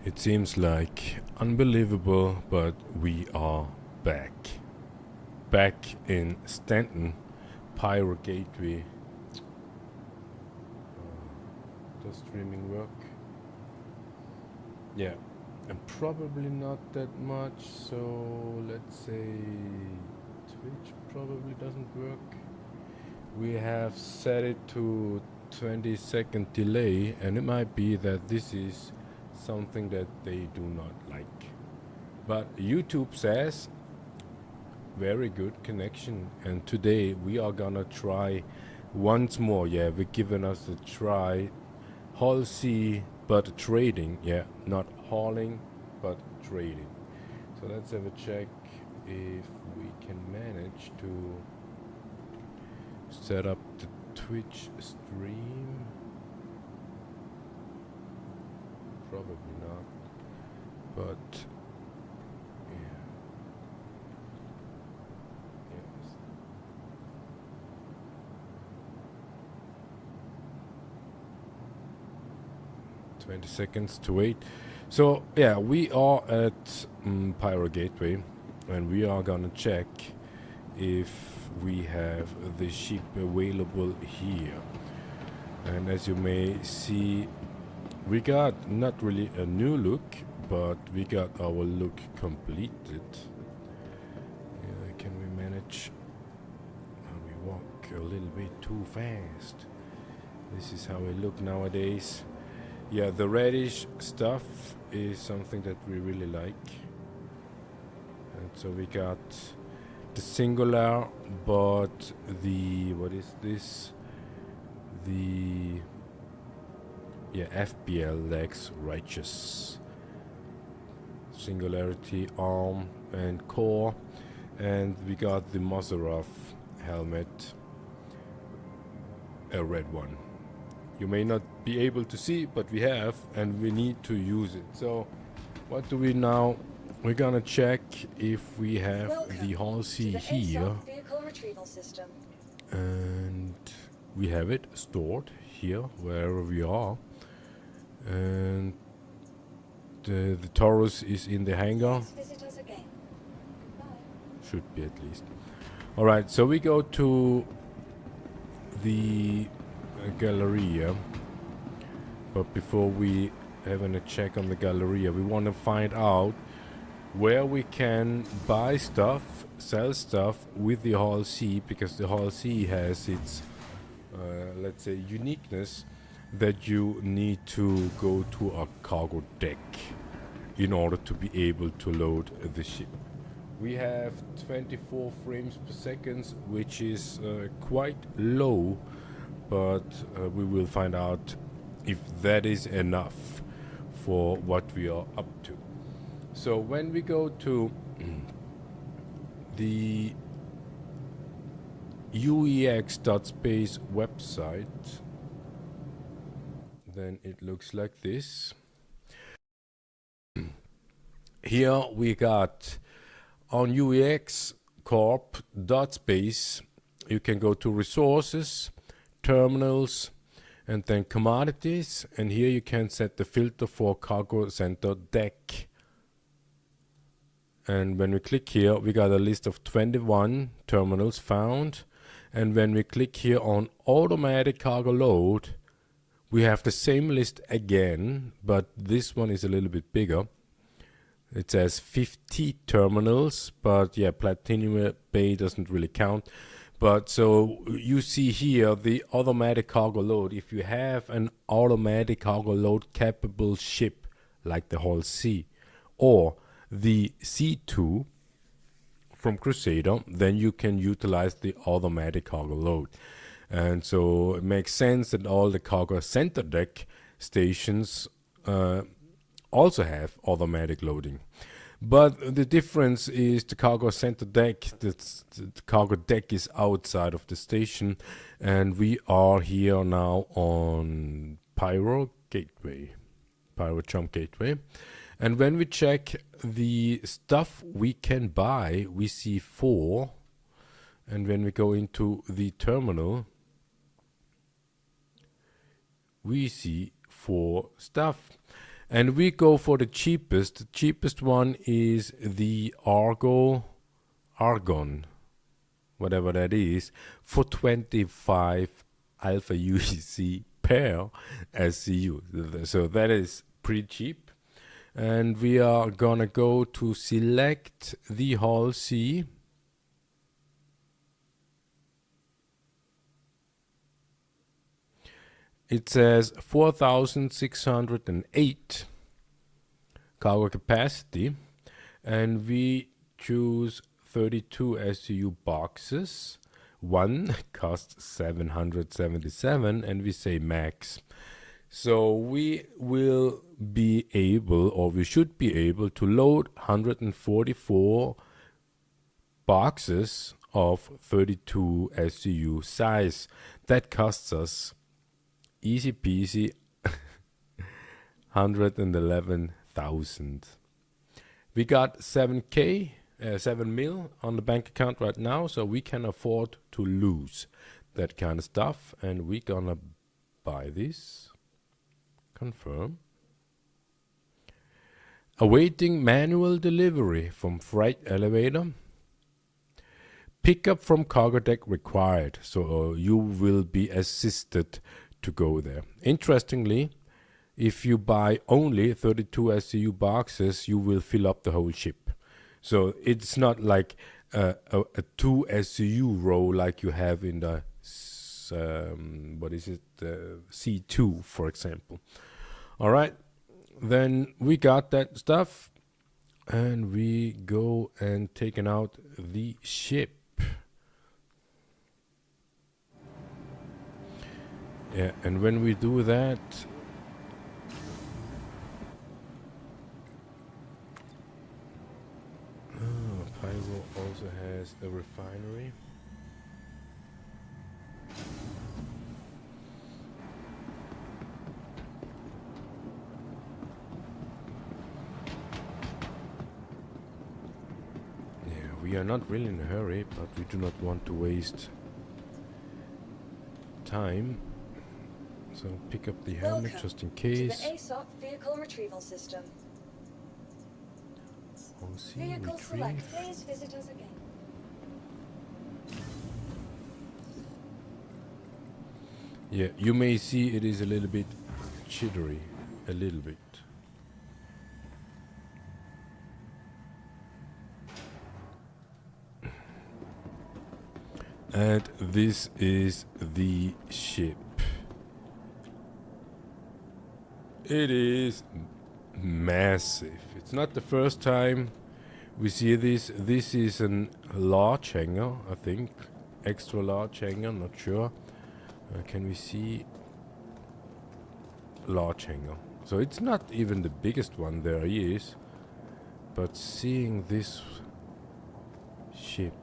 It seems like unbelievable, but we are back. Back in Stanton, Pyro Gateway. Does streaming work? Yeah, and probably not that much, so let's say Twitch probably doesn't work. We have set it to 20-second delay, and it might be that this is something that they do not like. But YouTube says very good connection, and today we are gonna try once more. Yeah, we're giving us a try. Haul sea, but trading. Yeah, not hauling, but trading. So let's have a check if we can manage to set up the Twitch stream. Probably not, but yeah. Yes. "20 seconds to wait." So yeah, we are at Pyro Gateway, and we are gonna check if we have the ship available here. And as you may see, we got not really a new look, but we got our look completed. Can we manage? We walk a little bit too fast. This is how we look nowadays. Yeah, the reddish stuff is something that we really like. And so we got the singular, but the, what is this? The, yeah, FBL legs righteous. Singularity, arm and core. And we got the Mazarov helmet, a red one. You may not be able to see, but we have, and we need to use it. So what do we now? We're gonna check if we have the Hall C here. And we have it stored here, wherever we are. And the Taurus is in the hangar. Should be at least. Alright, so we go to the Galleria. But before we have a check on the Galleria, we want to find out where we can buy stuff, sell stuff with the Hall C, because the Hall C has its, let's say, uniqueness that you need to go to a cargo deck in order to be able to load the ship. We have 24 frames per second, which is quite low, but we will find out if that is enough for what we are up to. So when we go to the uex.space website, then it looks like this. Here we got on uexcorp.space, you can go to resources, terminals, and then commodities, and here you can set the filter for cargo center deck. And when we click here, we got a list of 21 terminals found. And when we click here on automatic cargo load, we have the same list again, but this one is a little bit bigger. It says 50 terminals, but yeah, Platinum Bay doesn't really count. But so you see here the automatic cargo load. If you have an automatic cargo load capable ship like the Hall C or the C2 from Crusader, then you can utilize the automatic cargo load. And so it makes sense that all the cargo center deck stations also have automatic loading. But the difference is the cargo center deck, the cargo deck is outside of the station, and we are here now on Pyro Gateway, Pyro Jump Gateway. And when we check the stuff we can buy, we see 4. And when we go into the terminal, we see 4 stuff. And we go for the cheapest. The cheapest one is the Argon, whatever that is, for 25 alpha UEC per SCU. So that is pretty cheap. And we are gonna go to select the hull C. It says 4,608 cargo capacity, and we choose 32 SCU boxes. One costs 777, and we say max. So we will be able, or we should be able, to load 144 boxes of 32 SCU size. That costs us easy peasy 111,000. We got 7 mil on the bank account right now, so we can afford to lose that kind of stuff, and we're gonna buy this. Confirm. Awaiting manual delivery from freight elevator. Pickup from cargo deck required, so you will be assisted to go there. Interestingly, if you buy only 32 SCU boxes, you will fill up the whole ship. So it's not like a 2 SCU row like you have in the C2, for example. All right, then we got that stuff, and we go and taken out the ship. Yeah, and when we do that, Pyro also has a refinery. Yeah, we are not really in a hurry, but we do not want to waste time. So pick up the helmet just in case. To the ASOP vehicle retrieval system. Vehicle select. Please visit us again. Yeah, you may see it is a little bit jittery, a little bit. And this is the ship. It is massive. It's not the first time we see this. This is a large hangar, I think. Extra large hangar, not sure. Can we see? Large hangar. So it's not even the biggest one there is. But seeing this ship,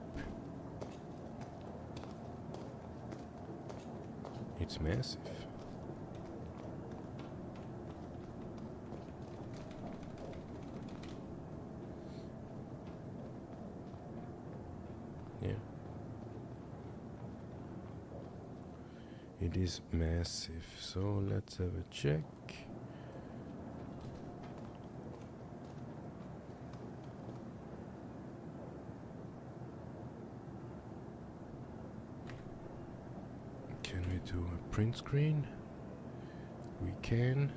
it's massive. Yeah. It is massive. So let's have a check. Can we do a print screen? We can.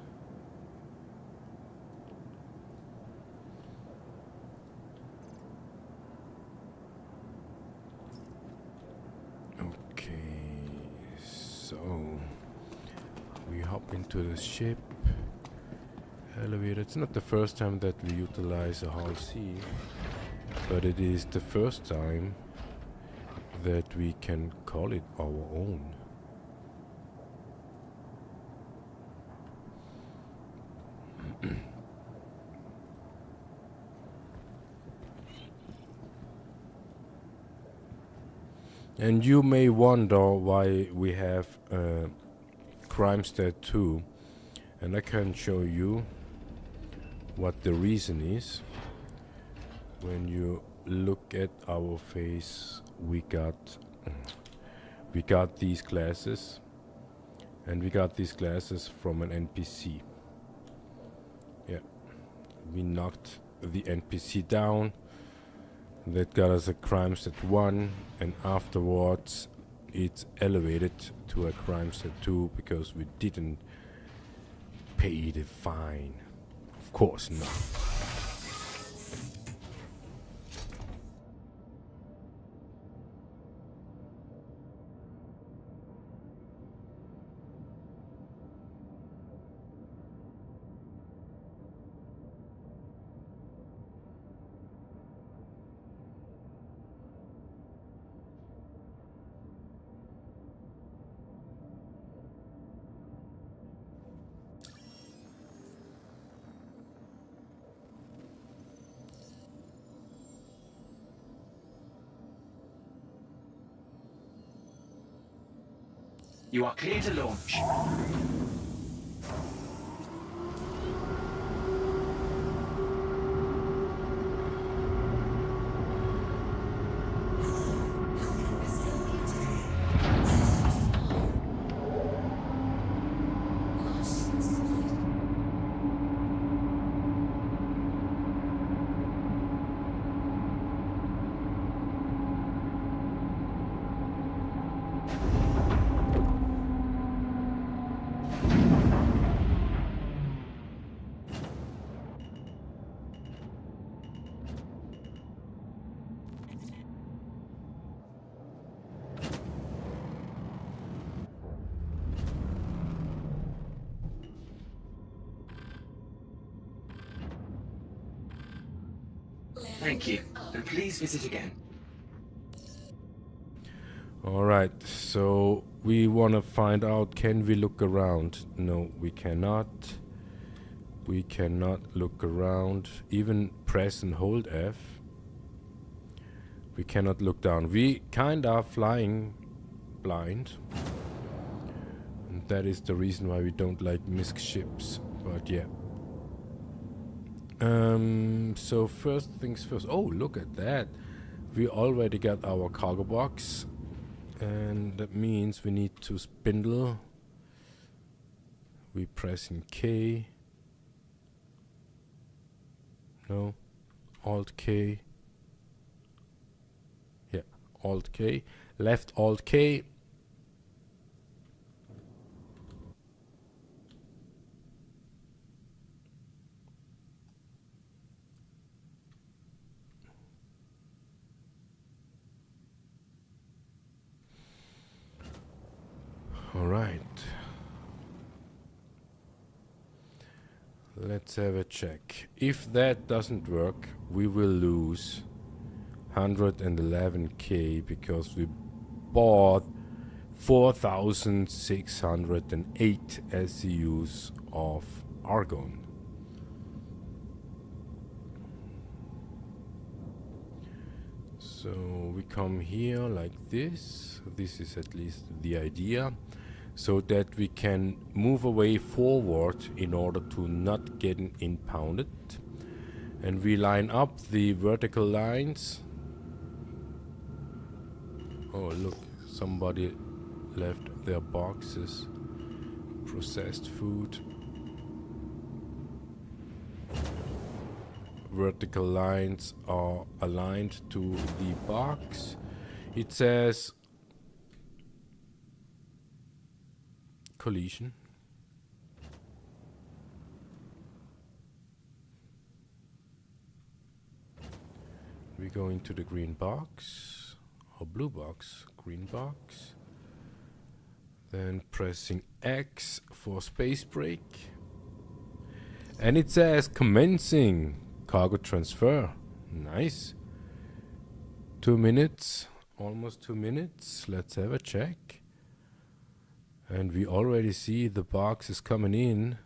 Into the ship elevator. It's not the first time that we utilize a hull C, but it is the first time that we can call it our own. And you may wonder why we have crime stat 2, and I can show you what the reason is. When you look at our face, we got these glasses, and we got these glasses from an NPC. we knocked the NPC down. That got us a crime stat 1, and afterwards it's elevated to a crime stat 2 because we didn't pay the fine. Of course not. You are clear to launch. Thank you, and please visit again. Alright, so we want to find out, can we look around? No, we cannot. We cannot look around. Even press and hold F. We cannot look down. We kind of flying blind. And that is the reason why we don't like misc ships. But yeah. So first things first. Oh, look at that. We already got our cargo box. And that means we need to spindle. We press in K. No. Alt K. Yeah, Alt K. Left Alt K. All right. Let's have a check. If that doesn't work, we will lose 111k because we bought 4,608 SEUs of argon. So we come here like this. This is at least the idea. So that we can move away forward in order to not get impounded. And we line up the vertical lines. Oh look, somebody left their boxes. Processed food. Vertical lines are aligned to the box. It says collision. We go into the green box or blue box, green box. Then pressing X for space break. And it says commencing cargo transfer. Nice. 2 minutes, almost 2 minutes. Let's have a check. And we already see the box is coming in.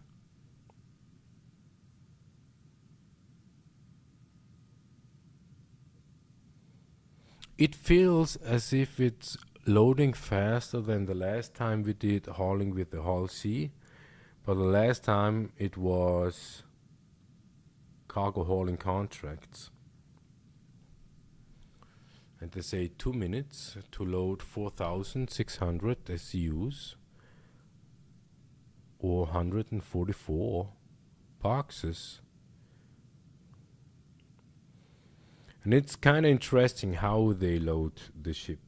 It feels as if it's loading faster than the last time we did hauling with the Hull C. But the last time it was cargo hauling contracts. And they say 2 minutes to load 4,600 SEUs. Or 144 boxes. And it's kind of interesting how they load the ship.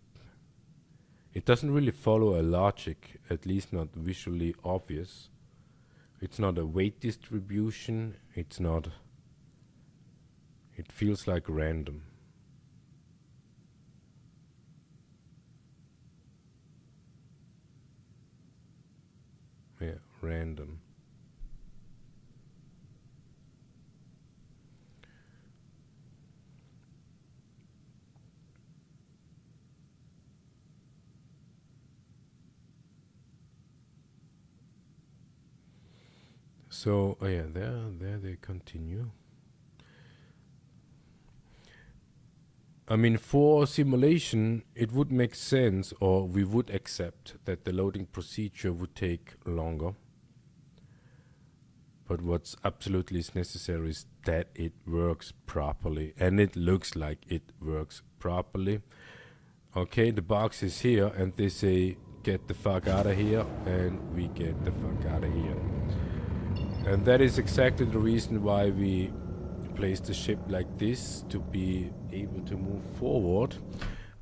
It doesn't really follow a logic, at least not visually obvious. It's not a weight distribution, it's not, it feels like random. Yeah, random. So, oh yeah, there they continue. I mean, for simulation, it would make sense, or we would accept that the loading procedure would take longer. But what's absolutely is necessary is that it works properly, and it looks like it works properly. Okay, the box is here, and they say, get the fuck out of here, and we get the fuck out of here. And that is exactly the reason why we place the ship like this, to be able to move forward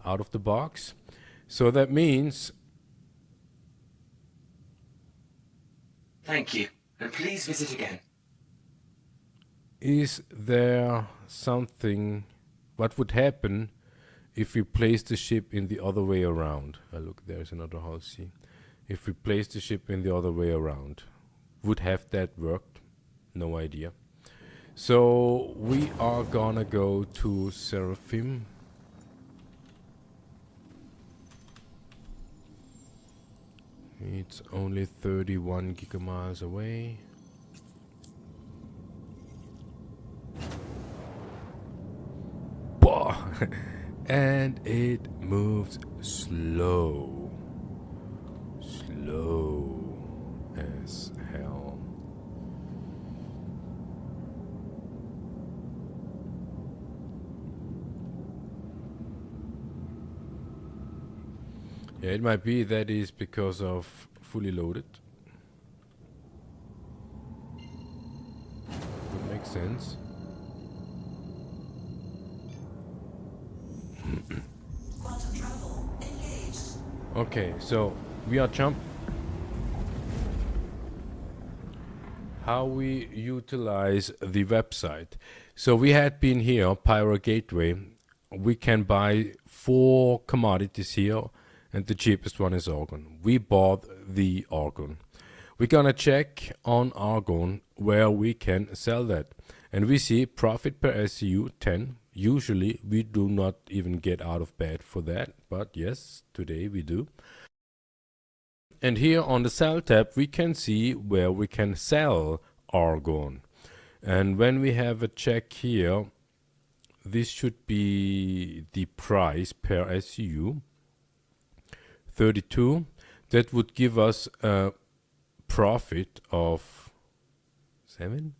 out of the box. So that means... Thank you, and please visit again. Is there something... What would happen if we place the ship in the other way around? Look, there's another hull C. If we place the ship in the other way around, would have that worked? No idea. So we are gonna go to Seraphim. It's only 31 gigamiles away. And it moves slow. Slow as hell. Yeah, it might be that is because of fully loaded. Would make sense. Okay, so we are how we utilize the website. So we had been here, Pyro Gateway. We can buy 4 commodities here, and the cheapest one is argon. We bought the argon. We're gonna check on argon where we can sell that. And we see profit per SCU 10. Usually we do not even get out of bed for that, but yes, today we do. And here on the sell tab we can see where we can sell argon. And when we have a check here, this should be the price per SCU, 32. That would give us a profit of 7?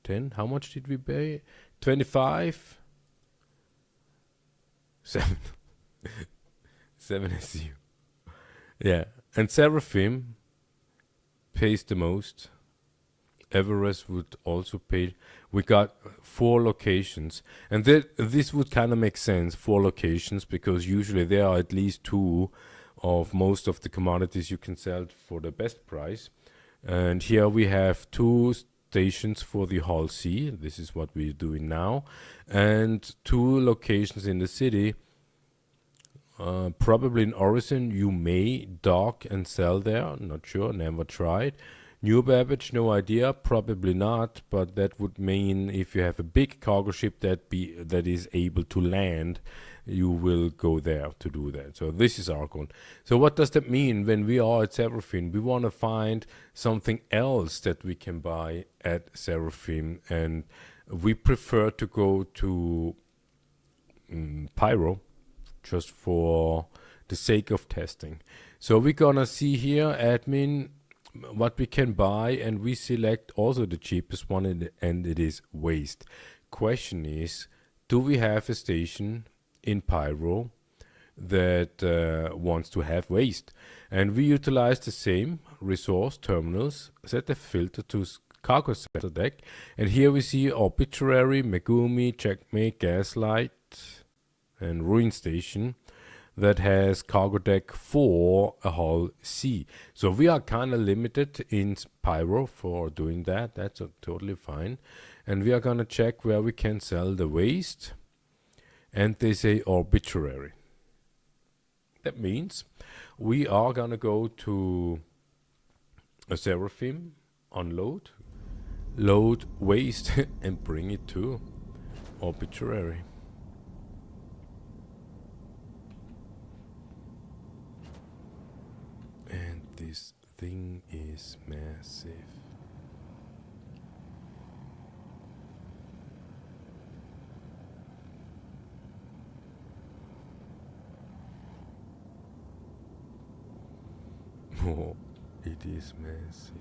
10? How much did we pay? 25? 7. 7 SCU. Yeah, and Seraphim pays the most. Everest would also pay. We got 4 locations, and this would kind of make sense, 4 locations, because usually there are at least 2 of most of the commodities you can sell for the best price. And here we have 2 stations for the Hull C. This is what we're doing now, and 2 locations in the city. Probably in Orison you may dock and sell there, not sure, never tried. New Babbage, no idea, probably not, but that would mean if you have a big cargo ship that is able to land, you will go there to do that. So this is Argon. So what does that mean when we are at Seraphim? We want to find something else that we can buy at Seraphim, and we prefer to go to Pyro, just for the sake of testing. So we're gonna see here, admin, what we can buy, and we select also the cheapest one, and it is waste. Question is, do we have a station in Pyro that wants to have waste? And we utilize the same resource terminals, set a filter to cargo center deck. And here we see Obituary, Megumi, Checkmate, Gaslight, and Ruin Station that has cargo deck for a hull C. So we are kind of limited in Pyro for doing that. That's totally fine. And we are going to check where we can sell the waste. And they say Obituary. That means we are going to go to a Seraphim, unload, load waste, and bring it to Obituary. And this thing is massive. Oh, it is massive.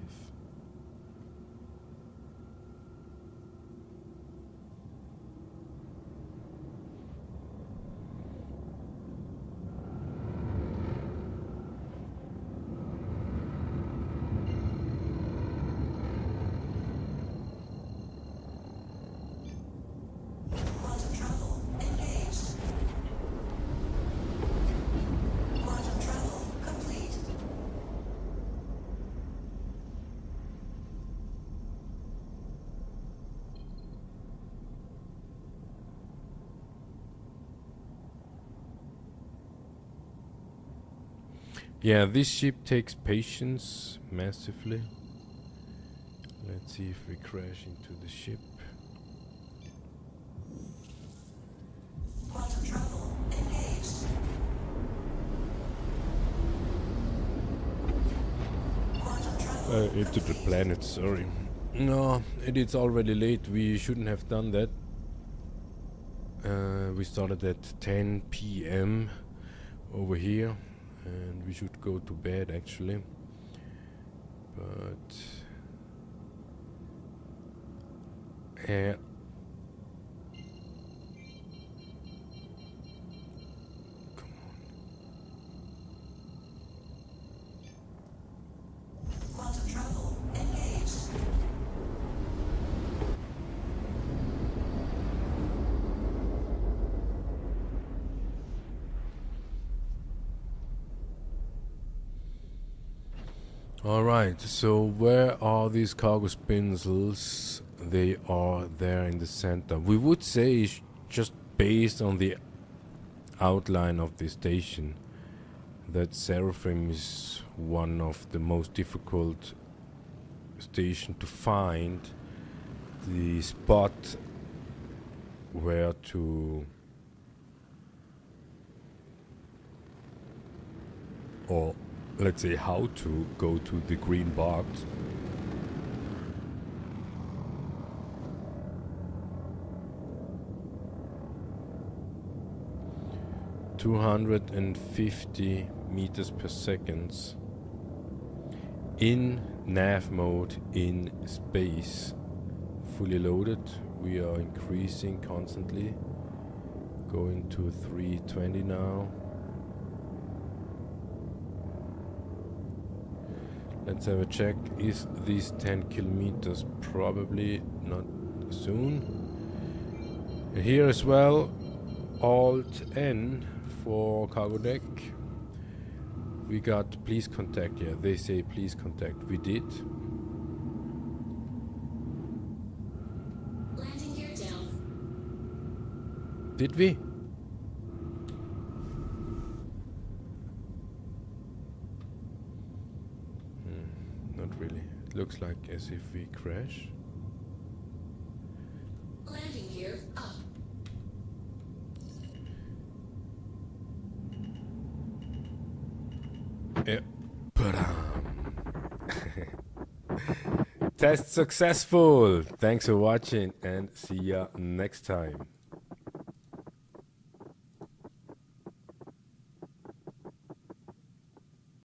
Yeah, this ship takes patience massively. Let's see if we crash into the ship. Quantum travel engaged. Quantum travel Into the planet, sorry. No, it is already late. We shouldn't have done that. We started at 10 p.m. over here. And we should go to bed actually, but yeah. Come on. quantum travel engaged. Alright, so where are these cargo spindles? They are there in the center. We would say, just based on the outline of the station, that Seraphim is one of the most difficult station to find the spot where to, or let's say how to go to the green box. (250 meters per second) in nav mode in space, fully loaded. We are increasing constantly, going to 320 now. Let's have a check. Is these 10 kilometers? Probably not soon. And here as well, Alt N for cargo deck. We got please contact. Yeah, they say please contact. We did. Landing gear down. Did we? Not really. It looks like as if we crash. Landing gear up. Yeah. Test successful. Thanks for watching and see ya next time.